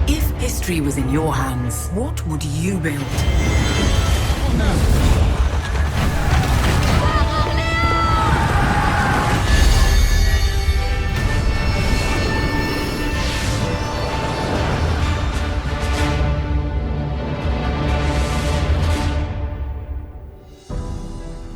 If history was in your hands, what would you build?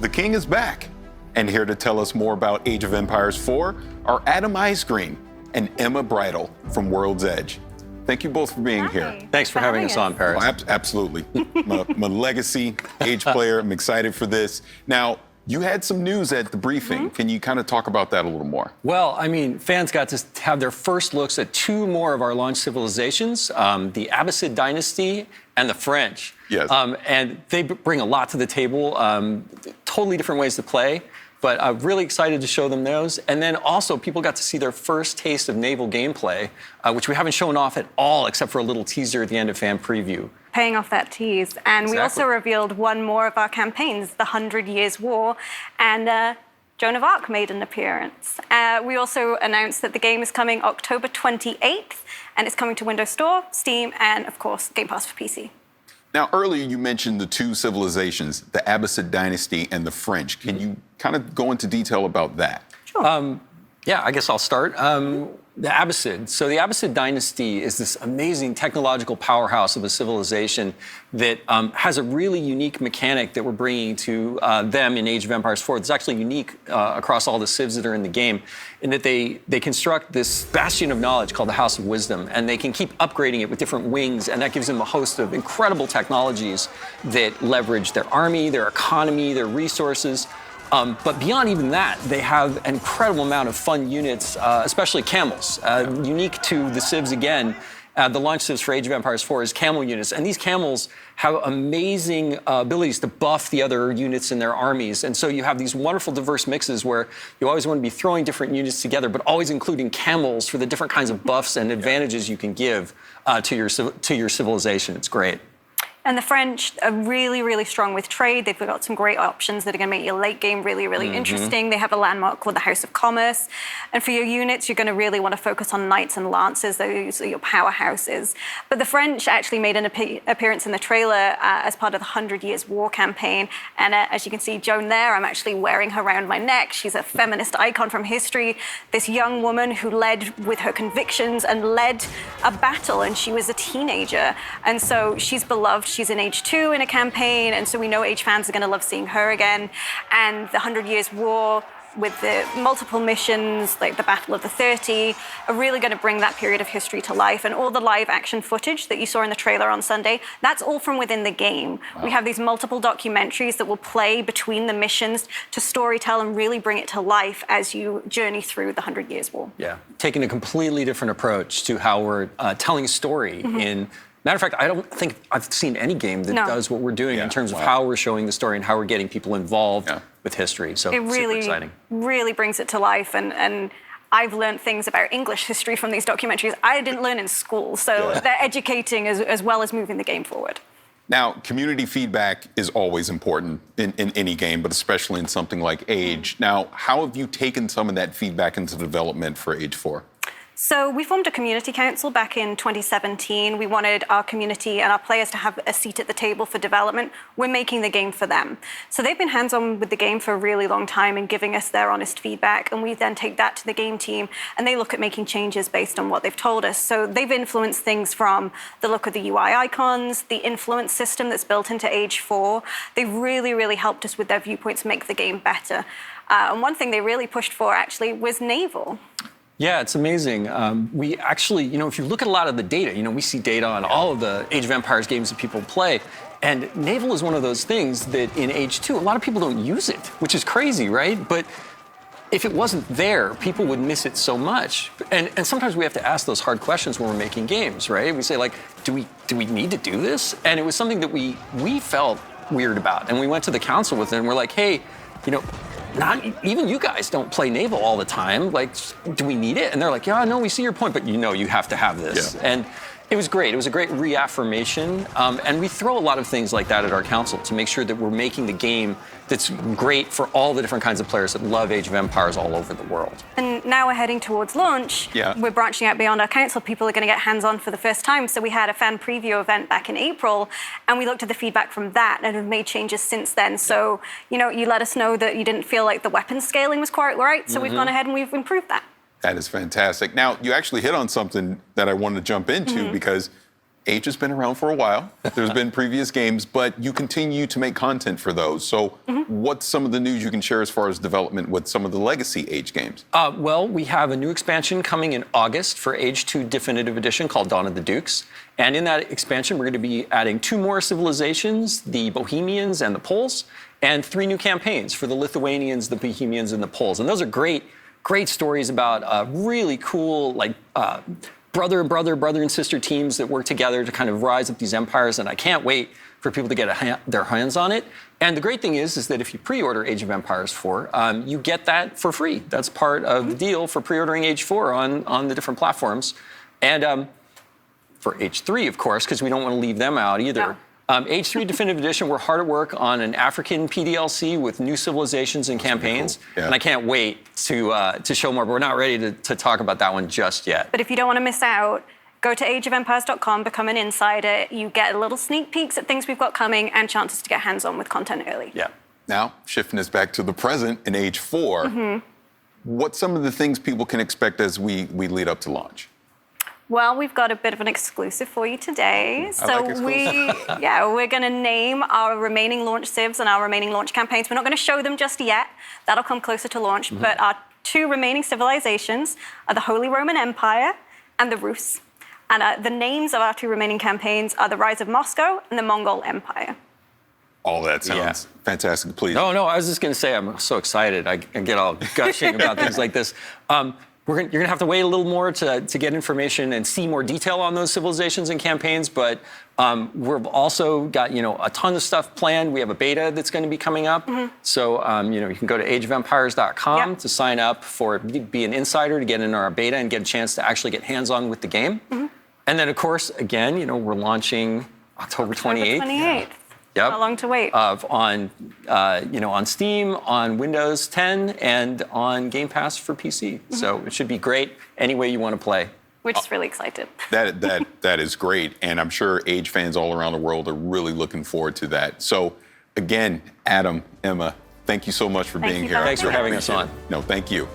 The king is back, and here to tell us more about Age of Empires 4 are Adam Isgreen and Emma Bridle from World's Edge. Thank you both for being here. Thanks for having us on, Parris. Oh, absolutely. my legacy Age player. I'm excited for this. Now, you had some news at the briefing. Can you kind of talk about that a little more? Well, I mean, fans got to have their first looks at two more of our launch civilizations, the Abbasid dynasty and the French. Yes. And they bring a lot to the table, totally different ways to play. But I'm really excited to show them those. And then also, people got to see their first taste of naval gameplay, which we haven't shown off at all, except for a little teaser at the end of fan preview. Paying off that tease. And we also revealed one more of our campaigns, the 100 Years' War, and Joan of Arc made an appearance. We also announced that the game is coming October 28th, and it's coming to Windows Store, Steam, and of course, Game Pass for PC. Now, earlier you mentioned the two civilizations, the Abbasid dynasty and the French. Can you kind of go into detail about that? Sure. Yeah, I guess I'll start. The Abbasid. So the Abbasid dynasty is this amazing technological powerhouse of a civilization that has a really unique mechanic that we're bringing to them in Age of Empires 4. It's actually unique across all the civs that are in the game, in that they construct this bastion of knowledge called the House of Wisdom, and they can keep upgrading it with different wings, and that gives them a host of incredible technologies that leverage their army, their economy, their resources. But beyond even that, they have an incredible amount of fun units, especially camels. Unique to the civs again, the launch civs for Age of Empires 4 is camel units. And these camels have amazing abilities to buff the other units in their armies. And so you have these wonderful diverse mixes where you always want to be throwing different units together, but always including camels for the different kinds of buffs and advantages you can give to your civilization. It's great. And the French are really, really strong with trade. They've got some great options that are going to make your late game really, really interesting. They have a landmark called the House of Commerce. And for your units, you're going to really want to focus on knights and lancers. Those are your powerhouses. But the French actually made an appearance in the trailer as part of the 100 Years' War campaign. And as you can see, Joan there, I'm actually wearing her around my neck. She's a feminist icon from history. This young woman who led with her convictions and led a battle. And she was a teenager. And so she's beloved. She's in Age 2 in a campaign, and so we know Age fans are going to love seeing her again. And the 100 Years' War, with the multiple missions, like the Battle of the 30, are really going to bring that period of history to life. And all the live action footage that you saw in the trailer on Sunday, that's all from within the game. Wow. We have these multiple documentaries that will play between the missions to storytell and really bring it to life as you journey through the 100 Years' War. Yeah, taking a completely different approach to how we're telling a story in... Matter of fact, I don't think I've seen any game that does what we're doing in terms of how we're showing the story and how we're getting people involved with history. So it really, super exciting. Really brings it to life. And I've learned things about English history from these documentaries I didn't learn in school. So they're educating as well as moving the game forward. Now, community feedback is always important in any game, but especially in something like Age. Now, how have you taken some of that feedback into development for Age 4? So we formed a community council back in 2017. We wanted our community and our players to have a seat at the table for development. We're making the game for them. So they've been hands-on with the game for a really long time and giving us their honest feedback. And we then take that to the game team and they look at making changes based on what they've told us. So they've influenced things from the look of the UI icons, the influence system that's built into Age 4. They've really, really helped us with their viewpoints make the game better. And one thing they really pushed for actually was naval. Yeah, it's amazing. We actually, if you look at a lot of the data, we see data on all of the Age of Empires games that people play. And naval is one of those things that in Age 2, a lot of people don't use it, which is crazy, right? But if it wasn't there, people would miss it so much. And sometimes we have to ask those hard questions when we're making games, right? We say, like, do we need to do this? And it was something that we felt weird about. And we went to the council with it and we're like, hey, not even you guys don't play naval all the time. Like, do we need it? And they're like, yeah, no, we see your point, but you have to have this. Yeah. It was great. It was a great reaffirmation. And we throw a lot of things like that at our council to make sure that we're making the game that's great for all the different kinds of players that love Age of Empires all over the world. And now we're heading towards launch. Yeah. We're branching out beyond our council. People are going to get hands-on for the first time. So we had a fan preview event back in April, and we looked at the feedback from that and have made changes since then. So, you let us know that you didn't feel like the weapon scaling was quite right. So we've gone ahead and we've improved that. That is fantastic. Now, you actually hit on something that I wanted to jump into because Age has been around for a while. There's been previous games, but you continue to make content for those. So what's some of the news you can share as far as development with some of the legacy Age games? Well, we have a new expansion coming in August for Age 2 Definitive Edition called Dawn of the Dukes. And in that expansion, we're going to be adding 2 more civilizations, the Bohemians and the Poles, and 3 new campaigns for the Lithuanians, the Bohemians, and the Poles. And those are great stories about really cool, brother and sister teams that work together to kind of rise up these empires. And I can't wait for people to get their hands on it. And the great thing is that if you pre-order Age of Empires 4, you get that for free. That's part of the deal for pre-ordering Age 4 on the different platforms. And for Age 3, of course, because we don't want to leave them out either. No. Age 3 Definitive Edition, we're hard at work on an African PDLC with new civilizations and campaigns. Cool. Yeah. And I can't wait to show more, but we're not ready to talk about that one just yet. But if you don't want to miss out, go to ageofempires.com, become an insider. You get little sneak peeks at things we've got coming and chances to get hands-on with content early. Yeah. Now, shifting us back to the present in Age 4, what's some of the things people can expect as we lead up to launch? Well, we've got a bit of an exclusive for you today. I like we're going to name our remaining launch civs and our remaining launch campaigns. We're not going to show them just yet. That'll come closer to launch. But our 2 remaining civilizations are the Holy Roman Empire and the Rus. And the names of our 2 remaining campaigns are the Rise of Moscow and the Mongol Empire. All that sounds fantastic. Please. No, I was just going to say I'm so excited. I get all gushing about things like this. You're going to have to wait a little more to get information and see more detail on those civilizations and campaigns, but we've also got a ton of stuff planned. We have a beta that's going to be coming up, so you can go to ageofempires.com to sign up be an insider to get in our beta and get a chance to actually get hands-on with the game. And then, of course, again, we're launching October 28th. Yep. Not long to wait. On Steam, on Windows 10, and on Game Pass for PC. So it should be great any way you want to play. We're just really excited. That is great, and I'm sure Age fans all around the world are really looking forward to that. So, again, Adam, Emma, thank you so much for being here. Thanks for having us on. No, thank you.